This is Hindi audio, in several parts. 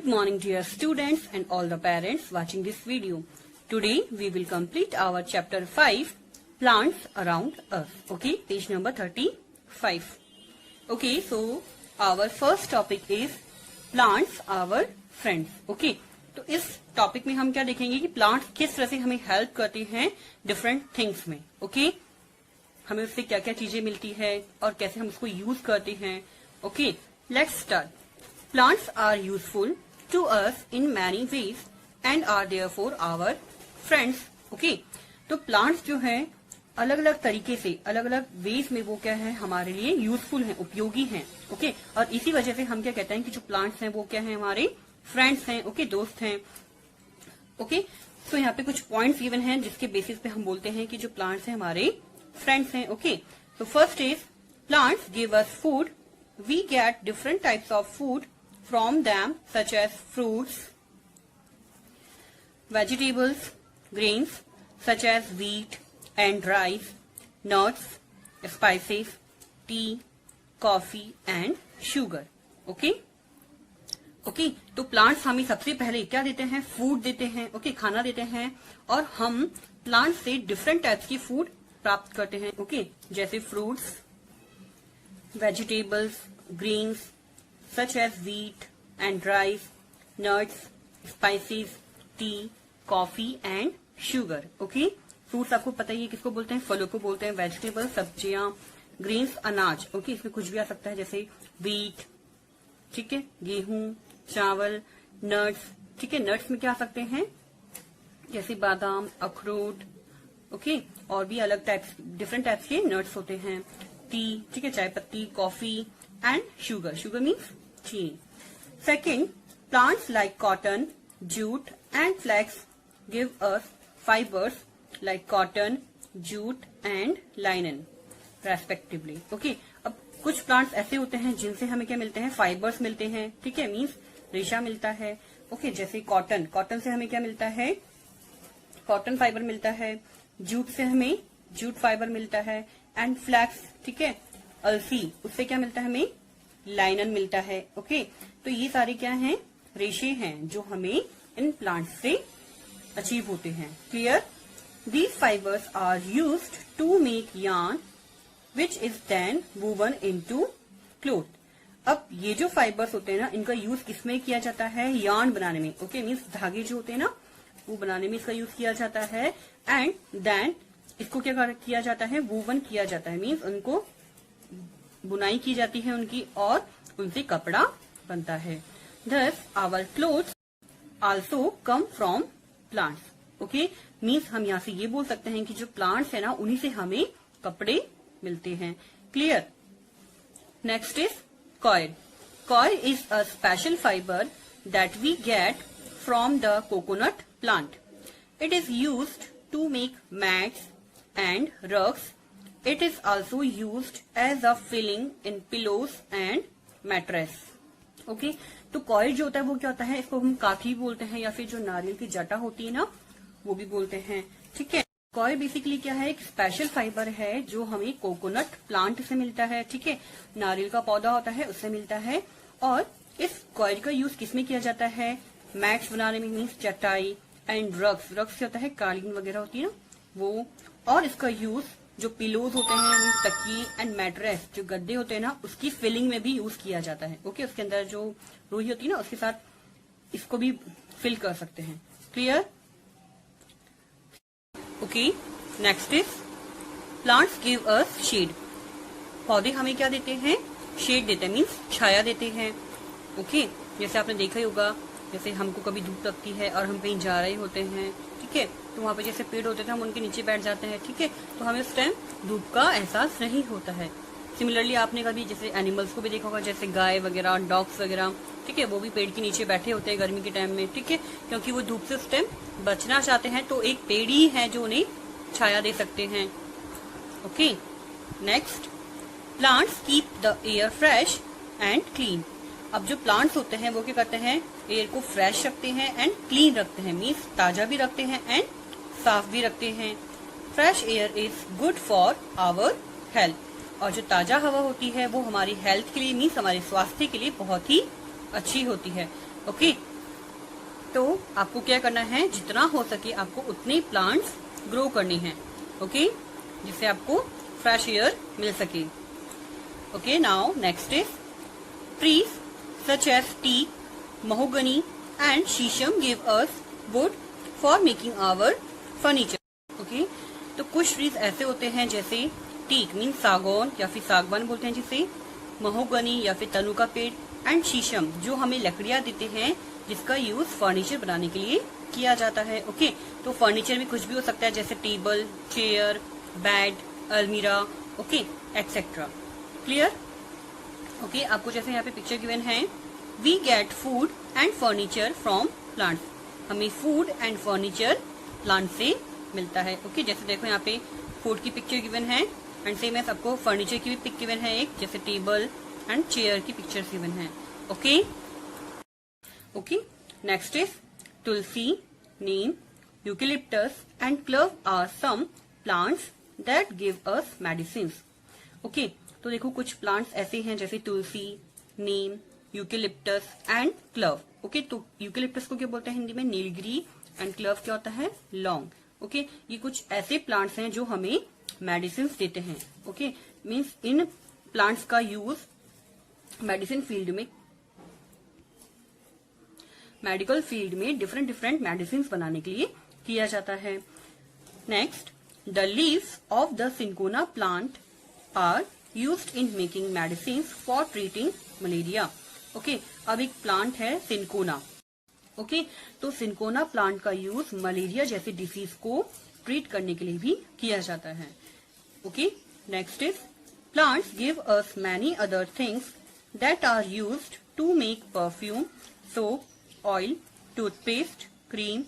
Good morning dear students and all the parents watching this video. Today we will complete our chapter 5 plants around us. Okay, page number 35. Okay, so our first topic is plants our friends. Okay, तो इस टॉपिक में हम क्या देखेंगे कि प्लांट्स किस तरह से हमें हेल्प करते हैं डिफरेंट थिंग्स में. ओके, हमें उससे क्या क्या चीजें मिलती है और कैसे हम उसको यूज करते हैं. Okay, let's start. Plants are useful to us in many ways and are therefore our friends. Okay, तो plants जो है अलग अलग तरीके से अलग अलग वेज में वो क्या है हमारे लिए यूजफुल हैं, उपयोगी हैं. ओके, और इसी वजह से हम क्या कहते हैं कि जो प्लांट्स हैं वो क्या है हमारे फ्रेंड्स हैं. ओके, दोस्त हैं. ओके, तो यहाँ पे कुछ पॉइंट्स गिवन हैं जिसके बेसिस पे हम बोलते हैं कि जो प्लांट्स हैं हमारे फ्रेंड्स हैं. ओके, तो first is plants give us food. We get different types of food from them such as fruits, vegetables, grains such as wheat and rice, nuts, spices, tea, coffee and sugar. Okay? Okay, तो प्लांट्स हमें सबसे पहले क्या देते हैं? फूड देते हैं. ओके, खाना देते हैं और हम प्लांट से डिफरेंट टाइप्स की फूड प्राप्त करते हैं. ओके, जैसे fruits, vegetables, greens such as wheat and rice, nuts, spices, tea, coffee and sugar. Okay, fruits आपको पता ही है किसको बोलते हैं, फलों को बोलते हैं. वेजिटेबल सब्जियां, ग्रेन्स अनाज. ओके, इसमें कुछ भी आ सकता है जैसे व्हीट, ठीक है, गेहूं, चावल. नट्स, ठीक है, नट्स में क्या आ सकते हैं जैसे बादाम, अखरोट. ओके, और भी अलग टाइप्स डिफरेंट टाइप्स के नट्स होते हैं. टी, ठीक है, चाय पत्ती, coffee and sugar means tea. Second, plants like cotton, jute and flax give us fibers like cotton, jute and linen respectively. Okay, अब कुछ प्लांट्स ऐसे होते हैं जिनसे हमें क्या मिलते हैं, फाइबर्स मिलते हैं. ठीक है, मीन्स रेशा मिलता है. ओके, जैसे कॉटन, कॉटन से हमें क्या मिलता है, कॉटन फाइबर मिलता है. जूट से हमें जूट फाइबर मिलता है. एंड फ्लैक्स, ठीक है, अलसी, उससे क्या मिलता है हमें, लाइनन मिलता है. ओके, तो ये सारे क्या हैं, रेशे हैं जो हमें इन प्लांट से अचीव होते हैं. Clear? These fibres are used to make yarn which is then woven into cloth. अब ये जो फाइबर्स होते हैं ना, इनका यूज किसमें किया जाता है, यार्न बनाने में. ओके, मीन्स धागे जो होते हैं ना वो बनाने में इसका यूज किया जाता है. एंड देन इसको क्या किया जाता है, वोवन किया जाता है. मीन्स उनको बुनाई की जाती है उनकी और उनसे कपड़ा बनता है. Thus our clothes also come from plants. Okay, means हम यहाँ से ये बोल सकते हैं कि जो प्लांट्स है ना उन्हीं से हमें कपड़े मिलते हैं. Clear? Next is coir. Coir is a special fibre that we get from the coconut plant. It is used to make mats and rugs. It is also used as a filling in pillows and mattress. Okay, तो कॉइल जो होता है वो क्या होता है, इसको हम काठी बोलते हैं या फिर जो नारियल की जटा होती है ना वो भी बोलते हैं. ठीक है, कॉइल बेसिकली क्या है, एक स्पेशल फाइबर है जो हमें कोकोनट प्लांट से मिलता है. ठीक है, नारियल का पौधा होता है उससे मिलता है. और इस कॉइल का यूज किसमें किया जाता है, मैट्स बनाने में, मीन्स चटाई. एंड रग्स, रग्स क्या होता है, कालीन वगैरह होती है ना वो. और इसका यूज जो पिलोज होते हैं, तकिए एंड मैट्रेस जो गद्दे होते हैं ना उसकी फिलिंग में भी यूज किया जाता है. ओके, उसके अंदर जो रुई होती है ना उसके साथ इसको भी फिल कर सकते हैं. Clear? Okay, next is plants give us shade. पौधे हमें क्या देते हैं, शेड देते हैं, मीन्स छाया देते हैं. ओके, जैसे आपने देखा ही होगा, जैसे हमको कभी धूप लगती है और हम कहीं जा रहे होते हैं, ठीक है, तो वहां पे जैसे पेड़ होते थे हम उनके नीचे बैठ जाते हैं. ठीक है, तो हमें उस टाइम धूप का एहसास नहीं होता है. सिमिलरली आपने कभी जैसे एनिमल्स को भी देखा होगा, जैसे गाय वगैरह, डॉग्स वगैरह, ठीक है, वो भी पेड़ के नीचे बैठे होते हैं गर्मी के टाइम में. ठीक है, क्योंकि वो धूप से उस टाइम बचना चाहते हैं, तो एक पेड़ ही है जो उन्हें छाया दे सकते हैं. Okay, next, plants keep the air fresh and clean. अब जो प्लांट्स होते हैं वो क्या करते हैं, एयर को फ्रेश रखते हैं एंड क्लीन रखते हैं, मीन्स ताजा भी रखते हैं एंड साफ भी रखते हैं. Fresh air is good for our health. और जो ताजा हवा होती है वो हमारी हेल्थ के लिए मीन्स हमारे स्वास्थ्य के लिए बहुत ही अच्छी होती है. ओके, तो आपको क्या करना है, जितना हो सके आपको उतने प्लांट्स ग्रो करने हैं, ओके, जिससे आपको फ्रेश एयर मिल सके। Okay, now next is trees such as teak, mahogany and sheesham give us wood for making our furniture. Okay, तो कुछ ट्रीज ऐसे होते हैं जैसे टीक मीन सागौन या फिर सागवान बोलते हैं जिसे, महोगनी या फिर तनु का पेड़, एंड शीशम जो हमें लकड़ियां देते हैं जिसका यूज फर्नीचर बनाने के लिए किया जाता है। ओके, तो फर्नीचर भी कुछ भी हो सकता है जैसे टेबल, चेयर, बेड, अलमीरा, ओके, एक्सेट्रा। क्लियर? ओके, आपको जैसे यहाँ पे पिक्चर गिवन है, we get food and furniture from plants, हमें फूड एंड फर्नीचर प्लांट से मिलता है। ओके, जैसे देखो यहाँ पे फूड की पिक्चर गिवन है एंड सेम एज आपको फर्नीचर की भी पिक गिवन है एक, जैसे टेबल एंड चेयर की पिक्चर्स गिवन है। Okay, okay, next is tulsi, Neem, eucalyptus and clove are some plants that give us medicines. Okay, तो देखो कुछ प्लांट्स ऐसे हैं जैसे तुलसी, नीम, यूकेलिप्टस एंड क्लव। ओके, तो यूकेलिप्टस को क्या बोलते हैं हिंदी में, नीलगिरी, एंड क्लव क्या होता है, लौंग। ओके, ये कुछ ऐसे प्लांट्स हैं जो हमें मेडिसिन देते हैं। ओके, मीन्स इन प्लांट्स का यूज मेडिसिन फील्ड में, मेडिकल फील्ड में डिफरेंट डिफरेंट मेडिसिन बनाने के लिए किया जाता है। Next, the leaves of the cinchona plant are used in making medicine for treating malaria. Okay, अब एक प्लांट है सिंकोना। ओके, तो सिंकोना प्लांट का यूज मलेरिया जैसे डिसीज को ट्रीट करने के लिए भी किया जाता है। Okay, next is plants give us many other things that are used to make perfume, soap, oil, toothpaste, cream,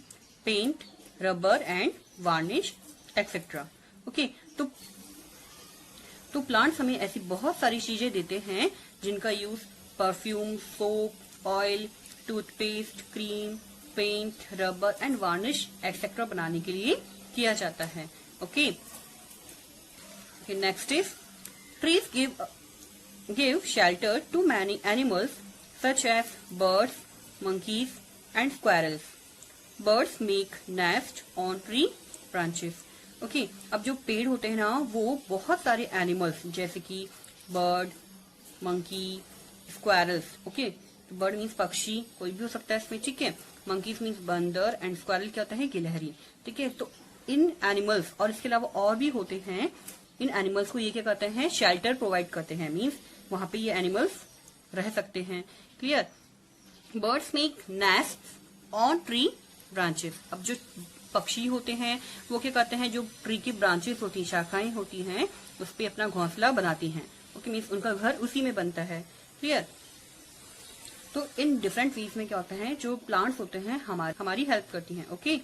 paint, rubber and varnish etcetera. Okay, तो प्लांट्स हमें ऐसी बहुत सारी चीजें देते हैं जिनका use perfume, soap, oil, toothpaste, cream, paint, rubber and varnish etcetera बनाने के लिए किया जाता है। Okay, next is trees give shelter to many animals such as birds, monkeys and squirrels. Birds make nest on tree branches. Okay, अब जो पेड़ होते हैं ना वो बहुत सारे एनिमल्स जैसे कि बर्ड, मंकी, स्क्वायरल्स। ओके, तो बर्ड मीन्स पक्षी, कोई भी हो सकता है इसमें, ठीक है। मंकीज मीन्स बंदर एंड स्क्वायरल क्या होता है, गिलहरी, ठीक है। तो इन एनिमल्स और इसके अलावा और भी होते हैं, इन एनिमल्स को ये क्या करते हैं, शेल्टर प्रोवाइड करते हैं, मीन्स वहां पे ये एनिमल्स रह सकते हैं। Clear? Birds make nest on tree branches. अब जो पक्षी होते हैं वो क्या करते हैं, जो ट्री की ब्रांचेस होती हैं, शाखाएं होती हैं, उस पे अपना घोंसला बनाती हैं। ओके, मीन्स उनका घर उसी में बनता है। क्लियर? तो इन डिफरेंट वीज में क्या होता है, जो प्लांट्स होते हैं हमारी हेल्प करती हैं। Okay,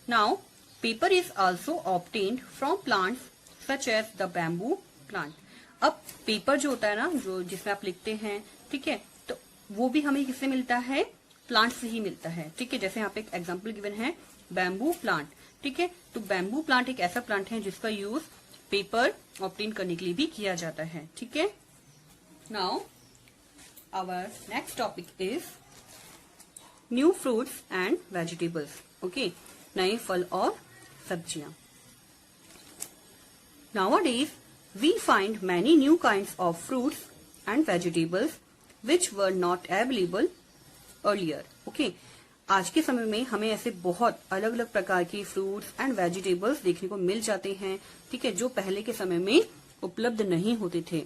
now paper is also obtained from plants such as the bamboo plant. अब पेपर जो होता है ना, जो जिसमें आप लिखते हैं, ठीक है, तो वो भी हमें किससे मिलता है, प्लांट से ही मिलता है। ठीक है, जैसे यहाँ पे एक एग्जांपल गिवन है बैम्बू प्लांट। ठीक है, तो बैम्बू प्लांट एक ऐसा प्लांट है जिसका यूज पेपर ऑब्टेन करने के लिए भी किया जाता है। ठीक है, now our next topic is new fruits and vegetables. Okay, नए फल और सब्जियां। Nowadays, we find many new kinds of fruits and vegetables which were not available earlier. Okay, आज के समय में हमें ऐसे बहुत अलग अलग प्रकार के फ्रूट्स एंड वेजिटेबल्स देखने को मिल जाते हैं, ठीक है, जो पहले के समय में उपलब्ध नहीं होते थे।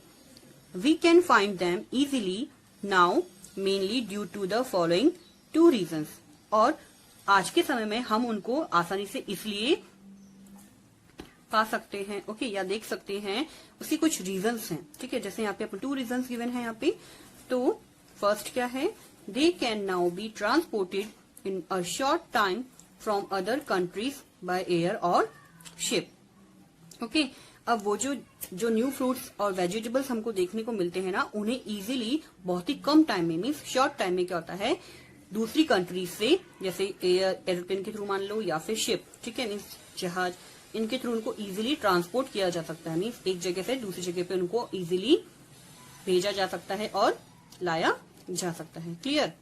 We can find them easily now mainly due to the following two reasons. और आज के समय में हम उनको आसानी से इसलिए पा सकते हैं, ओके, या देख सकते हैं, उसकी कुछ रीजंस हैं। ठीक है, जैसे यहाँ पे अपन 2 रीजंस गिवन है यहाँ पे। तो फर्स्ट क्या है, they can now be transported in a short time from other countries by air और शिप। ओके, अब वो जो न्यू फ्रूट्स और वेजिटेबल्स हमको देखने को मिलते हैं ना, उन्हें इजीली बहुत ही कम टाइम में, मीन्स शॉर्ट टाइम में क्या होता है, दूसरी कंट्रीज से, जैसे एरोप्लेन के थ्रू मान लो या फिर शिप, ठीक है, मीन्स जहाज, इनके थ्रू उनको इजीली ट्रांसपोर्ट किया जा सकता है। मीन्स एक जगह से दूसरी जगह पे उनको इजीली भेजा जा सकता है और लाया जा सकता है। Clear?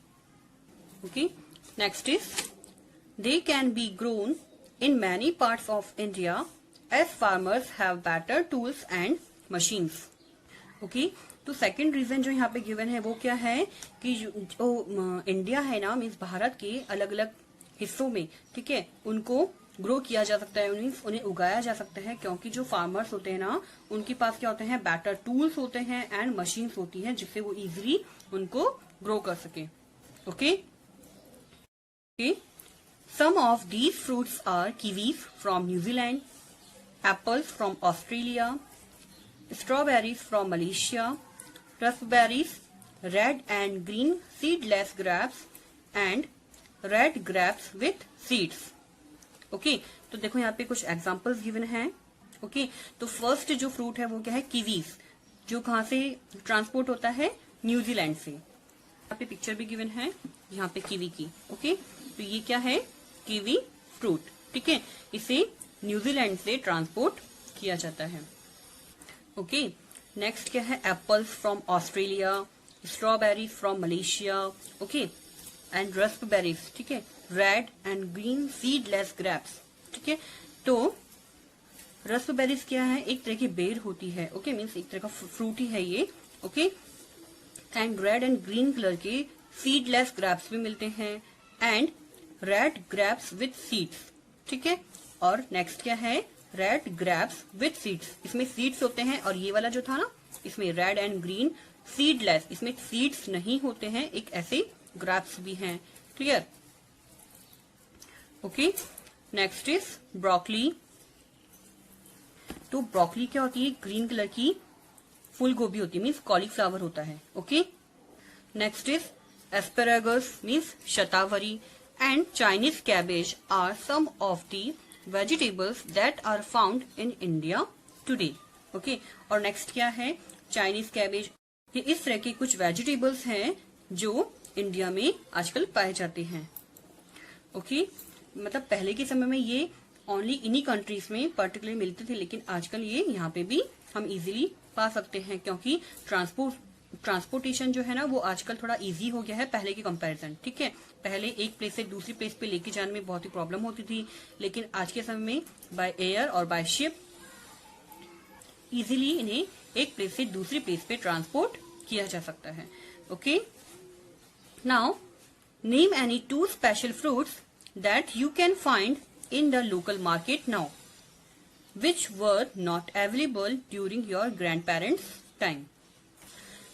Okay, next is they can be grown in many parts of India as farmers have better tools and machines. Okay, तो सेकंड रीजन जो यहाँ पे गिवन है वो क्या है कि जो इंडिया है ना, मीन्स भारत के अलग अलग हिस्सों में, ठीक है, उनको ग्रो किया जा सकता है, मीन्स उन्हें उगाया जा सकता है, क्योंकि जो फार्मर्स होते हैं ना, उनके पास क्या होते हैं, बेटर टूल्स होते हैं एंड मशीन्स होती हैं, जिससे वो इजिली उनको ग्रो कर सके। Okay, some of these fruits are Kiwis from New Zealand, apples from Australia, strawberries from Malaysia, raspberries, red and green seedless grapes and red grapes with seeds। Okay, तो देखो यहाँ पे कुछ एग्जांपल्स गिवन हैं। ओके, तो फर्स्ट जो फ्रूट है वो क्या है, कीवीज, जो कहाँ से ट्रांसपोर्ट होता है, न्यूजीलैंड से। यहाँ पे पिक्चर भी गिवन है यहाँ पे कीवी की। ओके, तो ये क्या है, कीवी फ्रूट, ठीक है, इसे न्यूजीलैंड से ट्रांसपोर्ट किया जाता है। ओके, नेक्स्ट क्या है, apples from Australia, strawberries from Malaysia, okay, and raspberries, ठीक है, red and green seedless grapes, ठीक है। तो रस्पबेरीज क्या है, एक तरह की बेर होती है, ओके, मीन्स एक तरह का फ्रूट ही है ये। Okay, and red and green colour के सीडलेस ग्रेप्स भी मिलते हैं and red grapes with seeds, ठीक है। और नेक्स्ट क्या है, रेड ग्रेप्स विथ सीड्स, इसमें सीड्स होते हैं, और ये वाला जो था ना, इसमें रेड एंड ग्रीन सीडलेस, इसमें सीड्स नहीं होते हैं, एक ऐसे ग्रेप्स भी हैं। Clear? Okay, next is broccoli. तो ब्रोकली क्या होती है, ग्रीन कलर की फूल गोभी होती है, मीन्स कॉलीफ्लावर होता है। Okay, next is asparagus means shatavari and Chinese cabbage are some of the vegetables that are found in India today। Okay, और नेक्स्ट क्या है, चाइनीज कैबेज। ये इस तरह के कुछ वेजिटेबल्स हैं जो इंडिया में आजकल पाए जाते हैं। ओके, मतलब पहले के समय में ये ओनली इन्हीं कंट्रीज में पर्टिकुलरली मिलते थे, लेकिन आजकल ये यहाँ पे भी हम इजीली पा सकते हैं, क्योंकि ट्रांसपोर्टेशन जो है ना, वो आजकल थोड़ा इजी हो गया है पहले के कंपैरिजन। ठीक है, पहले एक प्लेस से दूसरी प्लेस पे लेके जाने में बहुत ही प्रॉब्लम होती थी, लेकिन आज के समय में बाय एयर और बाय शिप इजीली इन्हें एक प्लेस से दूसरी प्लेस पे ट्रांसपोर्ट किया जा सकता है। Okay, now name any 2 special fruits that you can find in the local market now which were not available during your grand parents time.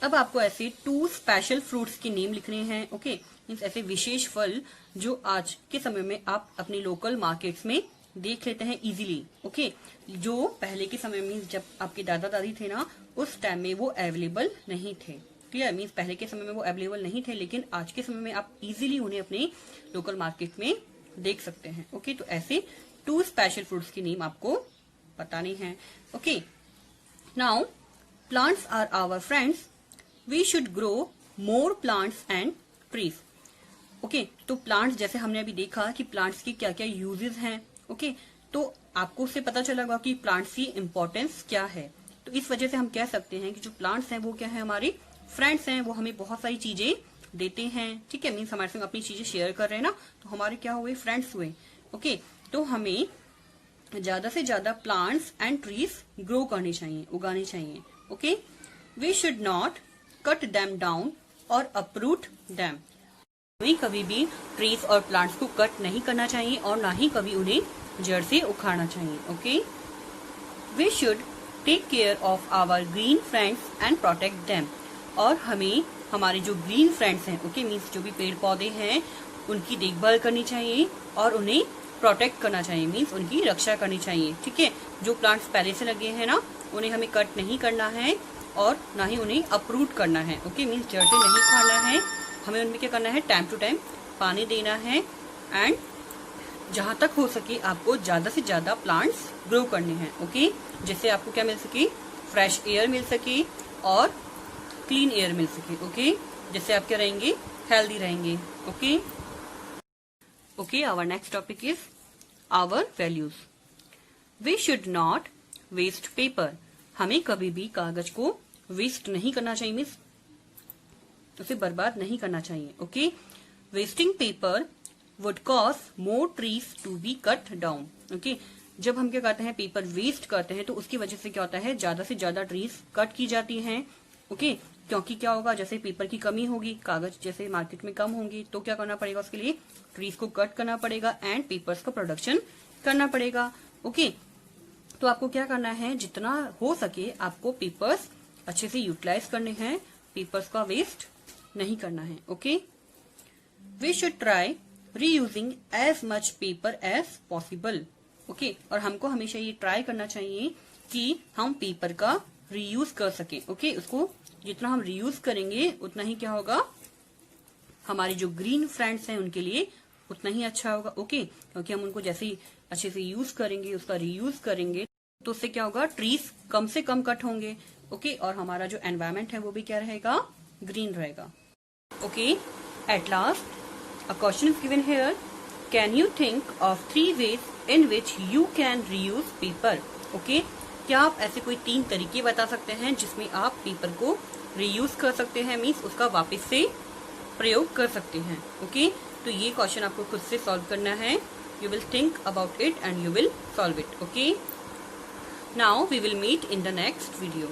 अब आपको ऐसे 2 स्पेशल फ्रूट्स के नेम लिखने हैं। ओके, मीन्स ऐसे विशेष फल जो आज के समय में आप अपने लोकल मार्केट्स में देख लेते हैं इजीली। ओके, जो पहले के समय में जब आपके दादा दादी थे ना, उस टाइम में वो अवेलेबल नहीं थे। क्लियर? मीन्स पहले के समय में वो अवेलेबल नहीं थे, लेकिन आज के समय में आप इजीली उन्हें अपने लोकल मार्केट में देख सकते हैं। ओके, तो ऐसे 2 स्पेशल फ्रूट्स की नेम आपको बतानी है। Okay, now plants are our friends, we should grow more plants and trees. Okay, तो प्लांट्स, जैसे हमने अभी देखा कि प्लांट्स की क्या क्या यूजेस हैं। ओके, तो आपको उससे पता चला होगा कि प्लांट्स की इम्पोर्टेंस क्या है। तो इस वजह से हम कह सकते हैं कि जो प्लांट्स हैं वो क्या है, हमारे फ्रेंड्स हैं, वो हमें बहुत सारी चीजें देते हैं। ठीक है, मीन्स हमारे संग अपनी चीजें शेयर कर रहे हैं ना, तो हमारे क्या हुए, फ्रेंड्स हुए। ओके, तो हमें ज्यादा से ज्यादा प्लांट्स एंड ट्रीज ग्रो करने चाहिए, उगाने चाहिए। Okay, we should not cut them down और अपरूट देम। कभी भी ट्रीज और प्लांट्स को कट नहीं करना चाहिए और ना ही कभी उन्हें जड़ से उखाड़ना चाहिए। Okay, we should take care of our green friends and protect them. और हमें हमारे जो ग्रीन फ्रेंड्स हैं, ओके, मीन्स जो भी पेड़ पौधे हैं, उनकी देखभाल करनी चाहिए और उन्हें प्रोटेक्ट करना चाहिए, मीन्स उनकी रक्षा करनी चाहिए। ठीक है, जो प्लांट्स पहले से लगे हैं ना, उन्हें हमें कट नहीं करना है और ना ही उन्हें अपरूट करना है। ओके, मीन्स जड़ से नहीं उखाड़ना है, हमें उनमें क्या करना है, टाइम टू टाइम पानी देना है एंड जहां तक हो सके आपको ज्यादा से ज्यादा प्लांट्स ग्रो करने हैं। ओके, जिससे आपको क्या मिल सके, फ्रेश एयर मिल सके और क्लीन एयर मिल सके। ओके, जिससे आप क्या रहेंगे, हेल्दी रहेंगे। Okay, okay, our next topic is our values. We should not waste paper. हमें कभी भी कागज को वेस्ट नहीं करना चाहिए, मीन्स उसे बर्बाद नहीं करना चाहिए। Okay, wasting paper would cause more trees to be cut down. Okay? जब हम क्या करते हैं, पेपर वेस्ट करते हैं, तो उसकी वजह से क्या होता है, ज्यादा से ज्यादा ट्रीज कट की जाती हैं. ओके, क्योंकि क्या होगा, जैसे पेपर की कमी होगी, कागज जैसे मार्केट में कम होंगी, तो क्या करना पड़ेगा, उसके लिए ट्रीज को कट करना पड़ेगा एंड पेपर्स का प्रोडक्शन करना पड़ेगा. ओके, तो आपको क्या करना है, जितना हो सके आपको पेपर्स अच्छे से यूटिलाइज करने हैं, पेपर्स का वेस्ट नहीं करना है. Okay, we should try reusing as much paper as possible. Okay, और हमको हमेशा ये ट्राई करना चाहिए कि हम पेपर का रीयूज कर सके. ओके, उसको जितना हम रीयूज करेंगे उतना ही क्या होगा, हमारे जो ग्रीन फ्रेंड्स हैं उनके लिए उतना ही अच्छा होगा. ओके, क्योंकि हम उनको जैसे ही अच्छे से यूज करेंगे, उसका रीयूज करेंगे, तो उससे क्या होगा, ट्रीज कम से कम कट होंगे. ओके, और हमारा जो एनवायरमेंट है वो भी क्या रहेगा, ग्रीन रहेगा. Okay, at last a question is given here. Can you think of 3 ways in which you can reuse paper? Okay, क्या आप ऐसे कोई 3 तरीके बता सकते हैं जिसमें आप पेपर को रीयूज कर सकते हैं, मीन्स उसका वापस से प्रयोग कर सकते हैं. ओके, तो ये क्वेश्चन आपको खुद से सॉल्व करना है. You will think about it and you will solve it. Okay, now we will meet in the next video.